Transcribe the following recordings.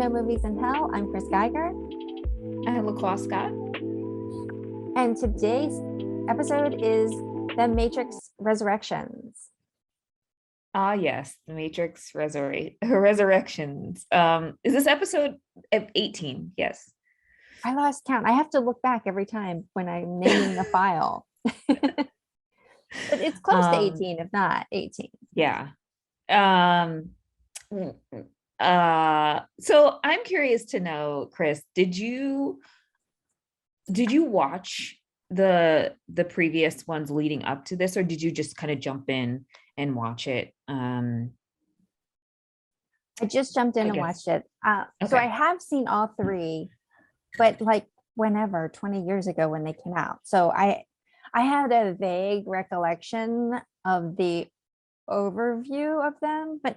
No Movies in Hell. I'm Chris Geiger. I'm LaCroix Scott. And today's episode is The Matrix Resurrections. Ah, yes, The Matrix Resurrections. Is this episode 18? Yes. I lost count. I have to look back every time when I'm naming the file. But it's close to 18, if not 18. Yeah. So I'm curious to know, Chris, did you watch the previous ones leading up to this, or did you just kind of jump in and watch it? I just jumped in and watched it. So I have seen all three, but like whenever, 20 years ago when they came out. So I had a vague recollection of the overview of them, but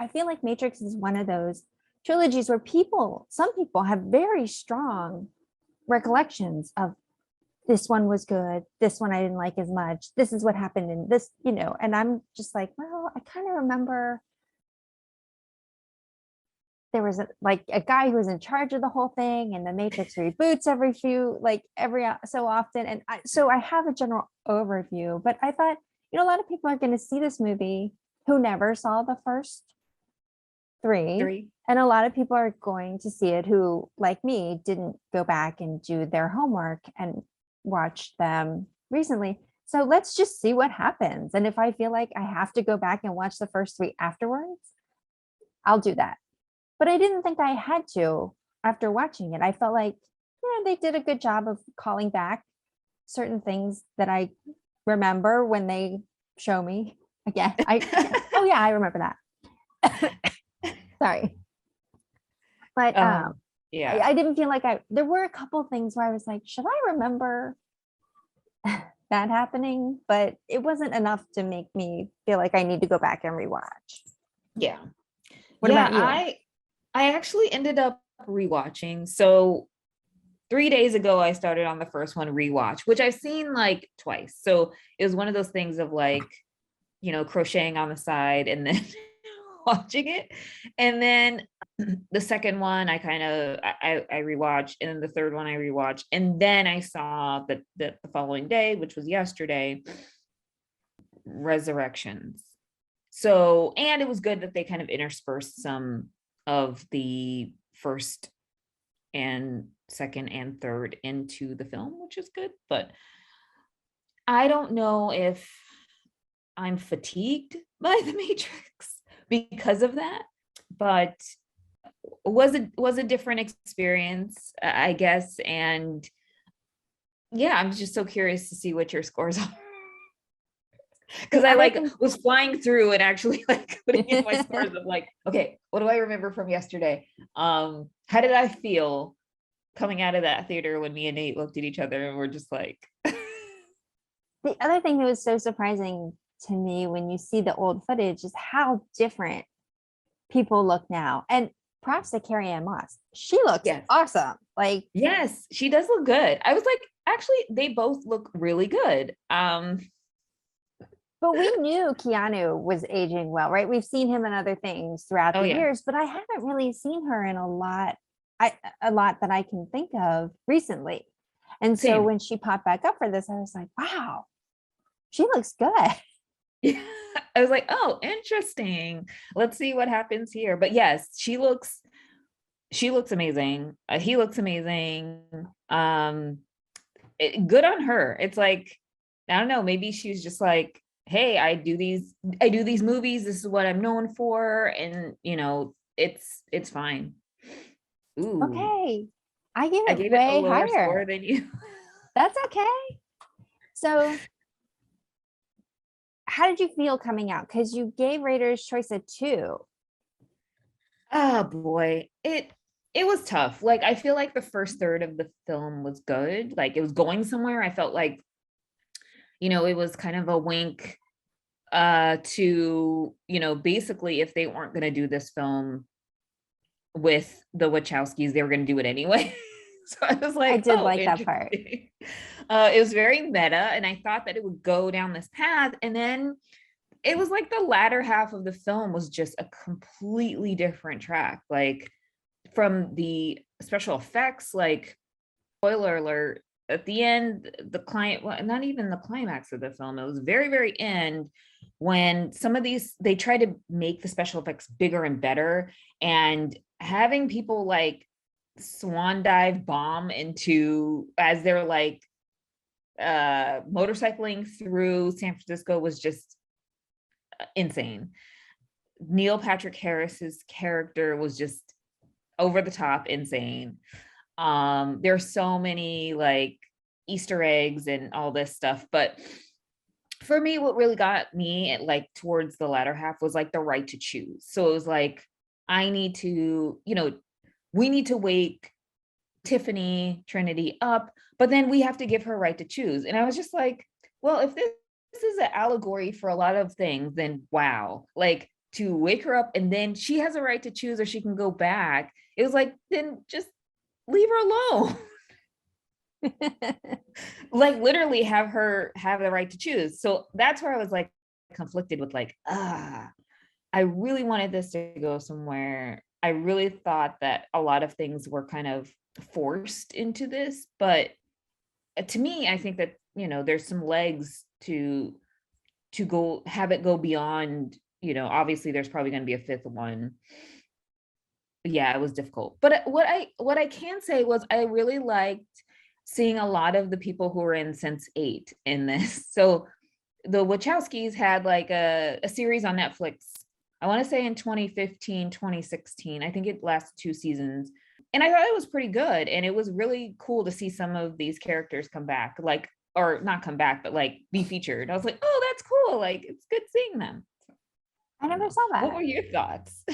I feel like Matrix is one of those trilogies where some people have very strong recollections of this one was good, this one I didn't like as much, this is what happened in this, and I'm just like, well, I kind of remember there was a guy who was in charge of the whole thing, and the Matrix reboots every so often, and so I have a general overview. But I thought, a lot of people are going to see this movie who never saw the first three, and a lot of people are going to see it who, like me, didn't go back and do their homework and watch them recently. So let's just see what happens, and if I feel like I have to go back and watch the first three afterwards, I'll do that. But I didn't think I had to after watching it. I felt like, they did a good job of calling back certain things that I remember when they show me again. Oh yeah, I remember that. Sorry. But yeah, I didn't feel like there were a couple things where I was like, should I remember that happening? But it wasn't enough to make me feel like I need to go back and rewatch. Yeah. What about you? I actually ended up rewatching. So 3 days ago, I started on the first one rewatch, which I've seen like twice. So it was one of those things of like, crocheting on the side and then watching it. And then the second one, I rewatched, and then the third one I rewatched. And then I saw the following day, which was yesterday, Resurrections. So, and it was good that they kind of interspersed some of the first and second and third into the film, which is good. But I don't know if I'm fatigued by the Matrix because of that, but was a different experience, I guess. And yeah, I'm just so curious to see what your scores are. Because I was flying through and actually putting in my scores of okay, what do I remember from yesterday? How did I feel coming out of that theater when me and Nate looked at each other and we're just like. The other thing that was so surprising to me when you see the old footage is how different people look now. And props to Carrie-Anne Moss. She looks awesome. Yes, she does look good. I was like, actually, they both look really good. But we knew Keanu was aging well, right? We've seen him in other things throughout the years, but I haven't really seen her in a lot that I can think of recently. And so when she popped back up for this, I was like, wow, she looks good. Yeah. I was like, oh, interesting. Let's see what happens here. But yes, she looks amazing. He looks amazing. Good on her. It's like, I don't know, maybe she's just like, hey, I do these movies, this is what I'm known for, and it's fine. Ooh. Okay, I gave it way a lower higher score than you. That's okay. So how did you feel coming out? Because you gave Raiders Choice a 2. Oh boy, it was tough. I feel like the first third of the film was good. It was going somewhere. I felt like it was kind of a wink to basically, if they weren't going to do this film with the Wachowskis, they were going to do it anyway. So I was like, I did like that part. It was very meta, and I thought that it would go down this path, and then it was like the latter half of the film was just a completely different track. from the special effects, like spoiler alert, at the end, the client, well, not even the climax of the film, it was very, very end when some of these, they try to make the special effects bigger and better, and having people like swan dive bomb into as they're like motorcycling through San Francisco was just insane. Neil Patrick Harris's character was just over the top insane. There's so many like Easter eggs and all this stuff, but for me, what really got me at like towards the latter half was like the right to choose. So it was like, I need to, we need to wake Tiffany Trinity up, but then we have to give her right to choose. And I was just like, well, if this is an allegory for a lot of things, then wow, like to wake her up and then she has a right to choose or she can go back. It was like, then just leave her alone. Like literally have her have the right to choose. So that's where I was like conflicted with like, I really wanted this to go somewhere. I really thought that a lot of things were kind of forced into this, but to me, I think that, there's some legs to go have it go beyond, obviously there's probably going to be a fifth one. Yeah, it was difficult. But what I can say was I really liked seeing a lot of the people who were in Sense8 in this. So the Wachowskis had like a series on Netflix, I want to say in 2015, 2016. I think it lasted 2 seasons. And I thought it was pretty good. And it was really cool to see some of these characters come back, like, or not come back, but like be featured. I was like, oh, that's cool. Like, it's good seeing them. I never saw that. What were your thoughts?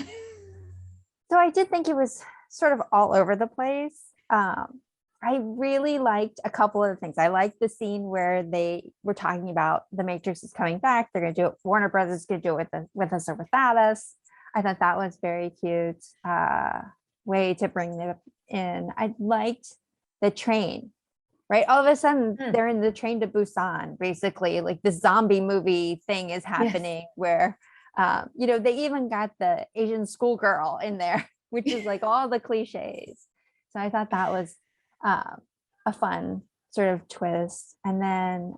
So I did think it was sort of all over the place. I really liked a couple of things. I liked the scene where they were talking about the Matrix is coming back. They're going to do it. Warner Brothers is going to do it with us or without us. I thought that was very cute. Way to bring it in. I liked the train, right? All of a sudden they're in the train to Busan, basically like the zombie movie thing is happening. Yes. Where, they even got the Asian schoolgirl in there, which is like all the cliches. So I thought that was a fun sort of twist. And then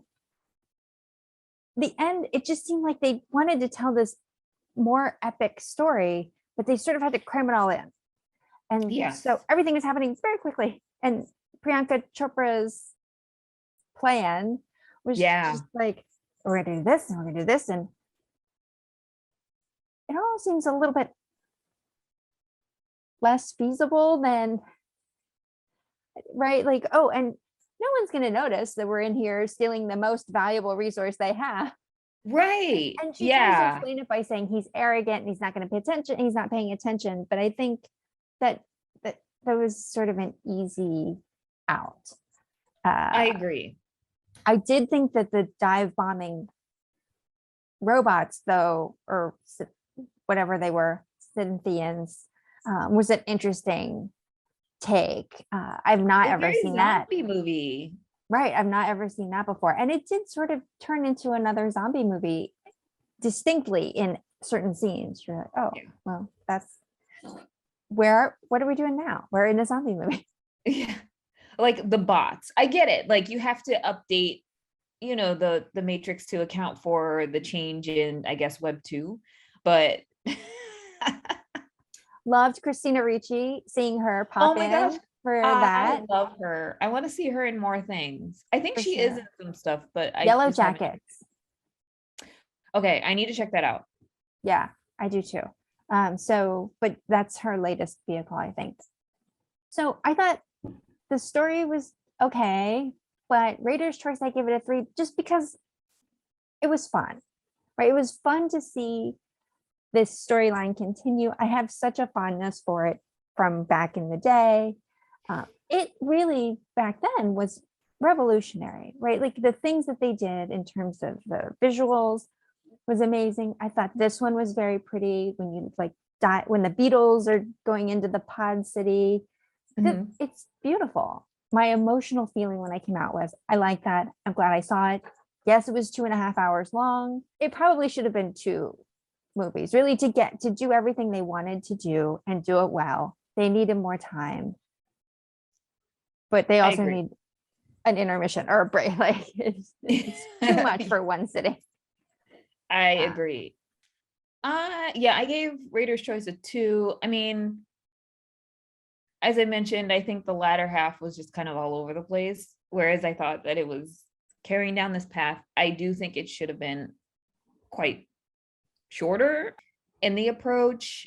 the end, it just seemed like they wanted to tell this more epic story, but they sort of had to cram it all in. And so everything is happening very quickly. And Priyanka Chopra's plan was just like, we're going to do this and we're going to do this. And it all seems a little bit less feasible than, right? Like, oh, and no one's going to notice that we're in here stealing the most valuable resource they have. Right. And she tries to explain it by saying he's arrogant and he's not going to pay attention. He's not paying attention. But I think that was sort of an easy out. I agree. I did think that the dive bombing robots, though, or whatever they were, Cynthians, was an interesting take. I've not ever seen that movie. Right. I've not ever seen that before. And it did sort of turn into another zombie movie distinctly in certain scenes. You're like, oh, well, that's what are we doing now? We're in a zombie movie. Yeah. Like the bots. I get it. Like you have to update, the Matrix to account for the change in, I guess, Web 2. But loved Christina Ricci, seeing her pop in for that. I love her. I want to see her in more things. I think she is in some stuff, but Yellow Jackets. Okay, I need to check that out. Yeah, I do too. But that's her latest vehicle, I think. So I thought the story was okay, but Raiders Choice, I give it a 3 just because it was fun, right? It was fun to see this storyline continue. I have such a fondness for it from back in the day. It really back then was revolutionary, right? Like the things that they did in terms of the visuals was amazing. I thought this one was very pretty when you like when the Beatles are going into the pod city. It's beautiful. My emotional feeling when I came out was, I like that. I'm glad I saw it. Yes, it was 2.5 hours long. It probably should have been 2 movies, really, to do everything they wanted to do and do it well. They needed more time, but they I also agree. need an intermission or a break. Like it's too much for one sitting. I Yeah. agree. Yeah, I gave Raiders Choice a 2. I mean, as I mentioned, I think the latter half was just kind of all over the place, whereas I thought that it was carrying down this path. I do think it should have been quite shorter in the approach.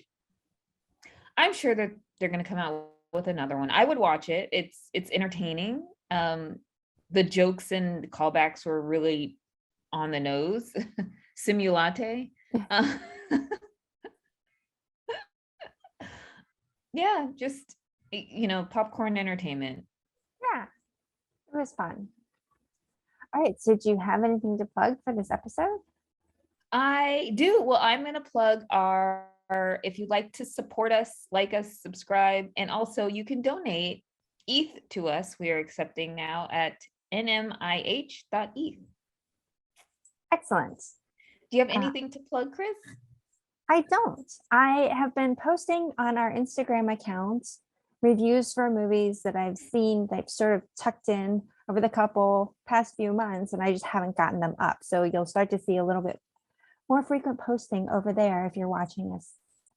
I'm sure that they're going to come out with another one. I would watch it. It's entertaining. The jokes and callbacks were really on the nose. Simulate. Uh, yeah, just popcorn entertainment. Yeah, it was fun. All right. So do you have anything to plug for this episode? I do. Well, I'm going to plug our, if you'd like to support us, like us, subscribe, and also you can donate ETH to us. We are accepting now at NMiH.eth. Excellent. Do you have Uh, anything to plug, Chris? I don't. I have been posting on our Instagram account reviews for movies that I've seen that I've sort of tucked in over the past few months, and I just haven't gotten them up. So you'll start to see a little bit more frequent posting over there if you're watching us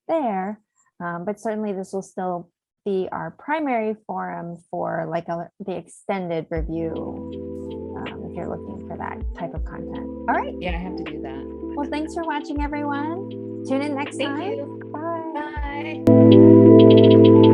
there. But certainly this will still be our primary forum for like the extended review if you're looking for that type of content. All right. Yeah, I have to do that. Well, thanks for watching, everyone. Tune in next Thank time. you. Bye. Bye.